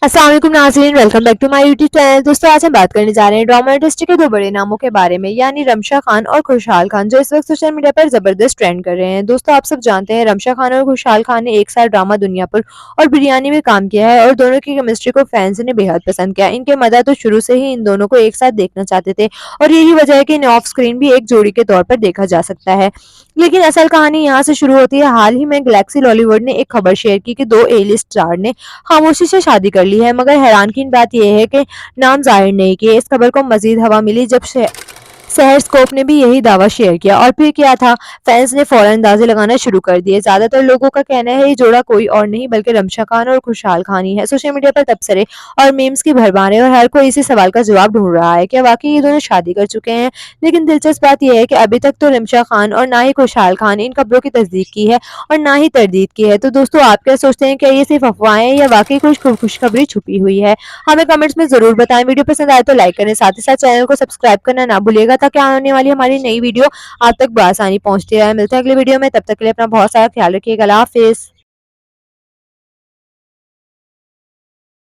अस्सलाम वालेकुम नाज़रीन, welcome back to my YouTube channel. दोस्तों आज हम बात करने जा रहे हैं ड्रामा इंडस्ट्री के दो बड़े नामों के बारे में, यानी रमशा खान और खुशहाल खान, जो इस वक्त सोशल मीडिया पर जबरदस्त ट्रेंड कर रहे हैं। दोस्तों आप सब जानते हैं रमशा खान और खुशहाल खान ने एक साथ ड्रामा दुनिया पर और बिरयानी में काम किया है और दोनों की केमिस्ट्री को फैंस ने बेहद पसंद किया। इनके मदर तो शुरू से ही इन दोनों को एक साथ देखना चाहते थे और यही वजह है कि इन्हें ऑफ स्क्रीन भी एक जोड़ी के तौर पर देखा जा सकता है। लेकिन असल कहानी यहाँ से शुरू होती है। हाल ही में गैलेक्सी लॉलीवुड ने एक खबर शेयर की कि दो ए लिस्ट स्टार ने खामोशी से शादी कर ली है, मगर हैरानकीन बात यह है कि नाम जाहिर नहीं किए। इस खबर को मजीद हवा मिली जब शहर स्कोप ने भी यही दावा शेयर किया और फिर क्या था, फैंस ने फौरन अंदाजे लगाना शुरू कर दिए। ज्यादातर लोगों का कहना है ये जोड़ा कोई और नहीं बल्कि रमशा खान और खुशहाल खान ही है। सोशल मीडिया पर तबसरे और मीम्स की भरमार है और हर कोई इसी सवाल का जवाब ढूंढ रहा है, क्या वाकई ये दोनों शादी कर चुके हैं। लेकिन दिलचस्प बात यह है कि अभी तक तो रमशा खान और ना ही खुशहाल खान इन खबरों की तस्दीक की है और ना ही तरदीद की है। तो दोस्तों आप क्या सोचते हैं, क्या ये सिर्फ अफवाहें हैं या वाकई कुछ खुशखबरी छुपी हुई है? हमें कमेंट्स में जरूर बताएं। वीडियो पसंद आए तो लाइक करें, साथ ही साथ चैनल को सब्सक्राइब करना ना भूलिएगा ताकि आने वाली हमारी नई वीडियो आप तक बआसानी पहुंचती रहे। मिलते हैं अगली वीडियो में, तब तक के लिए अपना बहुत सारा ख्याल रखिएगा। अल्लाह हाफिज।